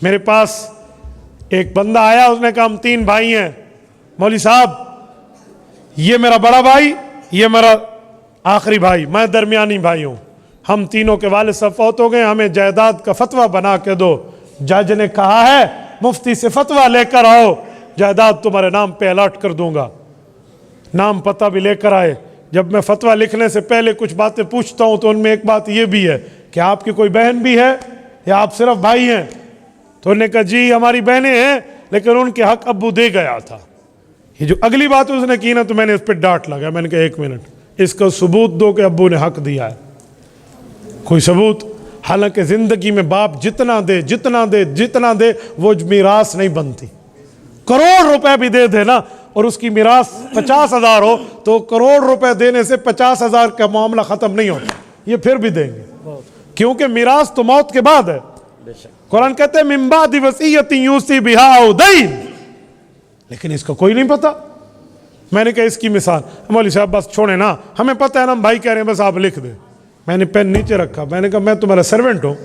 मेरे पास एक बंदा आया, उसने कहा हम 3 भाई हैं मौलवी साहब, ये मेरा बड़ा भाई, ये मेरा आखिरी भाई, मैं दरमियानी भाई हूँ, हम तीनों के वालिद साहब फौत हो गए, हमें जायदाद का फतवा बना के दो। जज ने कहा है मुफ्ती से फतवा लेकर आओ, जायदाद तुम्हारे नाम पे अलॉट कर दूंगा। नाम पता भी लेकर आए। जब मैं फतवा लिखने से पहले कुछ बातें पूछता हूँ तो उनमें एक बात ये भी है कि आपकी कोई बहन भी है या आप सिर्फ भाई हैं? तो उन्होंने कहा जी हमारी बहनें हैं, लेकिन उनके हक अब्बू दे गया था। ये जो अगली बात उसने की ना, तो मैंने इस पर डांट लगा। मैंने कहा 1 मिनट, इसका सबूत दो कि अब्बू ने हक दिया है। कोई सबूत? हालांकि जिंदगी में बाप जितना दे वो मीरास नहीं बनती। करोड़ रुपए भी दे देना और उसकी मीरास 50,000 हो तो करोड़ रुपए देने से 50,000 का मामला खत्म नहीं होता, ये फिर भी देंगे, क्योंकि मीरास तो मौत के बाद है। कुरान कहते हैं मिन बादी वसीयतिन यूसी बिहा औ दैन, लेकिन इसका कोई नहीं पता। मैंने कहा इसकी मिसाल, मौलवी साहब बस छोड़े ना, हमें पता है ना, हम भाई कह रहे हैं, बस आप लिख दे। मैंने पेन नीचे रखा, मैंने कहा मैं तुम्हारा सर्वेंट हूँ,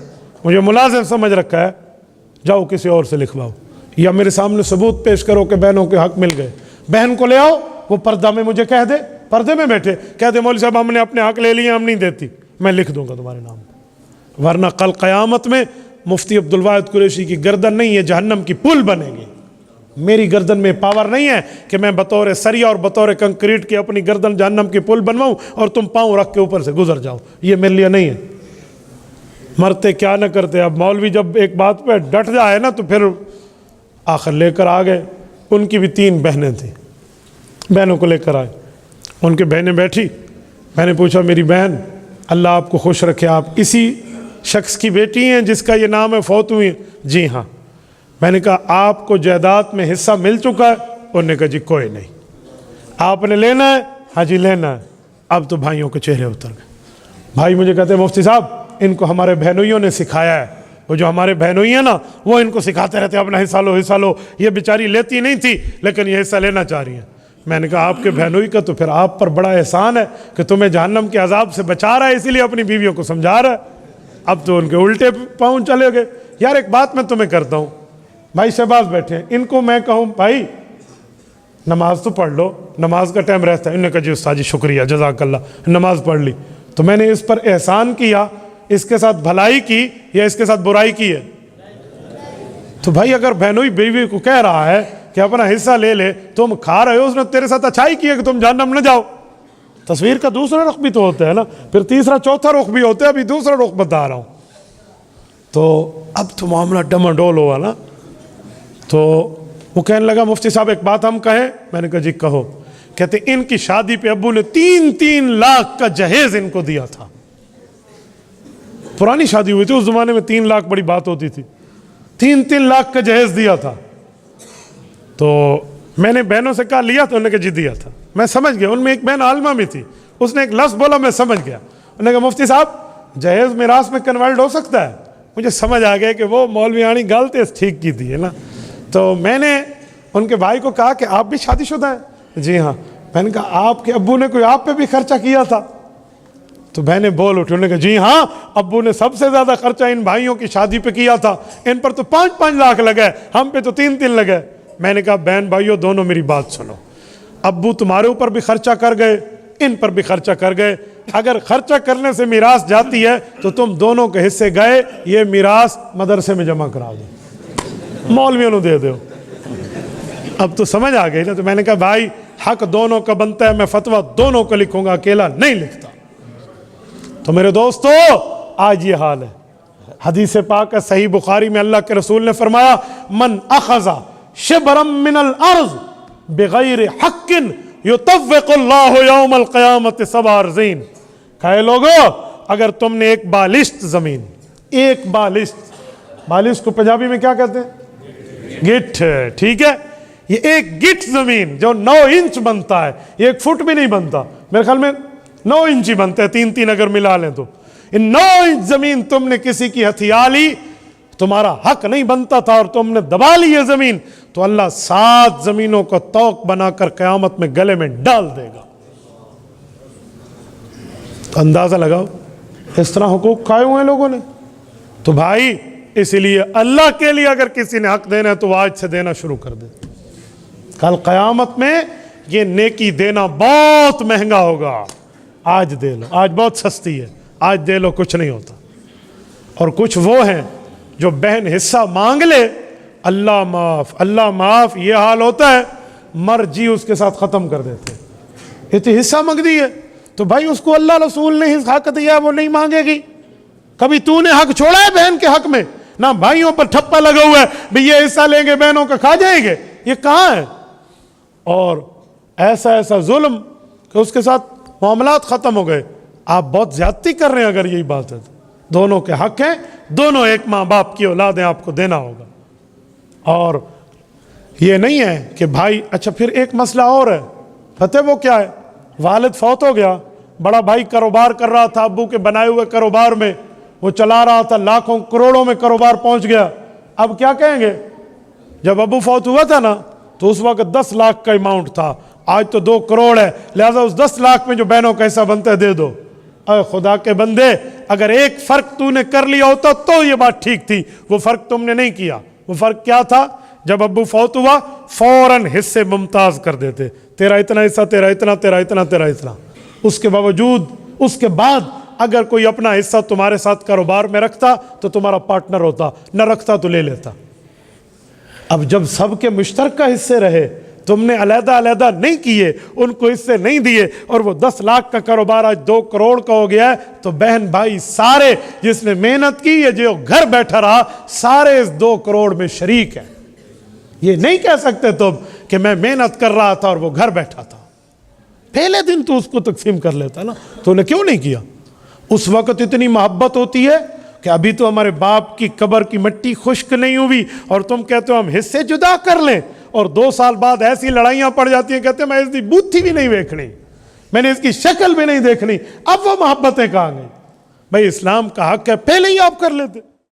मुझे मुलाजिम समझ रखा है, जाओ किसी और से लिखवाओ, या मेरे सामने सबूत पेश करो कि बहनों के हक मिल गए। बहन को ले आओ, वो पर्दा में मुझे कह दे, पर्दे में बैठे कह दे मौलवी साहब हमने अपने हक ले लिए, हम नहीं देती, मैं लिख दूंगा तुम्हारे नाम। वरना कल क़यामत में मुफ्ती अब्दुल वाहिद कुरैशी की गर्दन नहीं है, जहन्नम की पुल बनेगी। मेरी गर्दन में पावर नहीं है कि मैं बतौर सरिया और बतौर कंक्रीट की अपनी गर्दन जहन्नम की पुल बनवाऊं और तुम पाँव रख के ऊपर से गुजर जाओ, ये मेरे लिए नहीं है। मरते क्या न करते। अब मौलवी जब एक बात पे डट जाए ना तो फिर आखिर लेकर आ गए। उनकी भी 3 बहनें थी, बहनों को लेकर आए, उनकी बहनें बैठी। मैंने पूछा मेरी बहन अल्लाह आपको खुश रखे, आप इसी शख्स की बेटी हैं जिसका ये नाम है, फौत हुई? जी हाँ। मैंने कहा आपको जायदाद में हिस्सा मिल चुका है? उन्होंने कहा जी कोई नहीं। आपने लेना है? हाँ जी लेना है। अब तो भाइयों के चेहरे उतर गए। भाई मुझे कहते हैं मुफ्ती साहब इनको हमारे बहनोइयों ने सिखाया है, वो जो हमारे बहनोई है ना वो इनको सिखाते रहते अपना हिस्सा लो हिस्सा लो। ये बेचारी लेती नहीं थी लेकिन ये हिस्सा लेना चाह रही है। मैंने कहा आपके बहनोई का तो फिर आप पर बड़ा एहसान है कि तुम्हें जहन्नम के अजाब से बचा रहा है, इसीलिए अपनी बीवियों को समझा रहा है। अब तो उनके उल्टे पाँव चले गए। यार एक बात मैं तुम्हें करता हूँ, भाई शहबाज बैठे हैं, इनको मैं कहूँ भाई नमाज तो पढ़ लो, नमाज का टाइम रहता है। इन्होंने कहा जी उस्ताद जी शुक्रिया जज़ाकल्लाह, नमाज पढ़ ली। तो मैंने इस पर एहसान किया, इसके साथ भलाई की या इसके साथ बुराई की है? तो भाई अगर बहनोई बीवी को कह रहा है कि अपना हिस्सा ले ले, तुम खा रहे हो, उसने तेरे साथ अच्छाई की है कि तुम जहन्नम न जाओ। तस्वीर का दूसरा रुख भी तो होता है ना, फिर तीसरा चौथा रुख भी होता है, अभी दूसरा रुख बता रहा हूँ। तो अब तो मामला डमाडोल हुआ ना। तो वो कहने लगा मुफ्ती साहब एक बात हम कहें? मैंने कहा जी कहो। कहते इनकी शादी पे अब्बू ने 3-3 लाख का जहेज इनको दिया था। पुरानी शादी हुई थी, उस जमाने में 3 लाख बड़ी बात होती थी। 3-3 लाख का जहेज दिया था। तो मैंने बहनों से कहा लिया? तो उन्होंने कहा जी दिया था। मैं समझ गया, उनमें एक बहन आलमा में थी, उसने एक लफ्ज़ बोला, मैं समझ गया। उन्होंने कहा मुफ्ती साहब जहेज मिरास में कन्वर्ट हो सकता है? मुझे समझ आ गया कि वो मौलवियानी गलती ठीक की थी है ना। तो मैंने उनके भाई को कहा कि आप भी शादीशुदा हैं? जी हाँ। मैंने कहा आपके अब्बू ने कोई आप पे भी खर्चा किया था? तो बहनें बोल उठी, उन्होंने कहा जी हाँ, अब्बू ने सबसे ज़्यादा खर्चा इन भाइयों की शादी पे किया था, इन पर तो 5-5 लाख लगे, हम पे तो 3-3 लगे। मैंने कहा बहन भाइयों दोनों मेरी बात सुनो, अब्बू तुम्हारे ऊपर भी खर्चा कर गए, इन पर भी खर्चा कर गए। अगर खर्चा करने से मीरास जाती है तो तुम दोनों के हिस्से गए, ये मीरास मदरसे में जमा करा दो, मौलवियों को दे दो। अब तो समझ आ गई ना। तो मैंने कहा भाई हक दोनों का बनता है, मैं फतवा दोनों को लिखूंगा, अकेला नहीं लिखता। तो मेरे दोस्तों आज ये हाल है। हदीस पाक है सही बुखारी में, अल्लाह के रसूल ने फरमाया मन अखज़ा शिबरम मिनल अर्ज़ बिगैर हक्किन युतव्विकुल्लाहु यौमल क़यामत सबअ अर्ज़ीन। कहे लोगों अगर तुमने एक बालिश्त जमीन, एक बालिश्त को पंजाबी में क्या कहते हैं? गिठ, ठीक है। ये एक गिठ जमीन जो 9 इंच बनता है, ये 1 फुट भी नहीं बनता, मेरे ख्याल में 9 इंच ही बनते हैं, 3-3 अगर मिला लें तो। इन 9 इंच जमीन तुमने किसी की हथिया ली, तुम्हारा हक नहीं बनता था और तुमने दबा ली ये जमीन, तो अल्लाह 7 जमीनों को तौक बनाकर क़यामत में गले में डाल देगा। तो अंदाजा लगाओ इस तरह हुकूक खाए हुए हैं लोगों ने। तो भाई इसलिए अल्लाह के लिए अगर किसी ने हक देना है तो आज से देना शुरू कर दे। कल क़यामत में ये नेकी देना बहुत महंगा होगा। आज दे लो, आज बहुत सस्ती है, आज दे लो, कुछ नहीं होता। और कुछ वो हैं जो बहन हिस्सा मांग ले, अल्लाह माफ़, अल्लाह माफ़, ये हाल होता है, मर्जी उसके साथ ख़त्म कर देते। इतनी हिस्सा मांग दी है तो भाई उसको अल्लाह रसूल ने हक दिया, वो नहीं मांगेगी। कभी तूने हक छोड़ा है बहन के हक में? ना भाइयों पर ठप्पा लगा हुआ है, भाई ये हिस्सा लेंगे बहनों का खा जाएंगे, ये कहाँ है? और ऐसा ऐसा जुल्म कि उसके साथ मामलात ख़त्म हो गए। आप बहुत ज्यादती कर रहे हैं अगर यही बात है तो। दोनों के हक हैं, दोनों एक माँ बाप की औलाद हैं, आपको देना होगा। और ये नहीं है कि भाई, अच्छा फिर एक मसला और है, पता है वो क्या है? वालिद फौत हो गया, बड़ा भाई कारोबार कर रहा था, अब्बू के बनाए हुए कारोबार में वो चला रहा था, लाखों करोड़ों में कारोबार पहुंच गया। अब क्या कहेंगे? जब अब्बू फौत हुआ था ना तो उस वक्त 10 लाख का अमाउंट था, आज तो 2 करोड़ है, लिहाजा उस 10 लाख में जो बहनों का हिस्सा बनता है दे दो। अरे खुदा के बंदे, अगर एक फर्क तूने कर लिया होता तो ये बात ठीक थी, वो फर्क तुमने नहीं किया। वो फर्क क्या था? जब अब्बू फौत हुआ फौरन हिस्से मुमताज कर देते, तेरा इतना हिस्सा, तेरा इतना, तेरा इतना, तेरा इतना। उसके बावजूद, उसके बाद अगर कोई अपना हिस्सा तुम्हारे साथ कारोबार में रखता तो तुम्हारा पार्टनर होता, न रखता तो ले लेता। अब जब सबके मुश्तरका हिस्से रहे, तुमने अलहदा अलहदा नहीं किए, उनको हिस्से नहीं दिए, और वो 10 लाख का कारोबार आज 2 करोड़ का हो गया है, तो बहन भाई सारे, जिसने मेहनत की या जो घर बैठा रहा, सारे इस 2 करोड़ में शरीक हैं। ये नहीं कह सकते तुम कि मैं मेहनत कर रहा था और वो घर बैठा था। पहले दिन तो उसको तकसीम कर लेता ना, तूने क्यों नहीं किया? उस वक्त इतनी मोहब्बत होती है कि अभी तो हमारे बाप की कब्र की मिट्टी खुश्क नहीं हुई और तुम कहते हो हम हिस्से जुदा कर लें, और 2 साल बाद ऐसी लड़ाइयां पड़ जाती हैं, कहते हैं मैं इसकी बूथी भी नहीं देखनी, मैंने इसकी शक्ल भी नहीं देखनी। अब वो मोहब्बतें कहाँ गई? भाई इस्लाम का हक है, पहले ही आप कर लेते।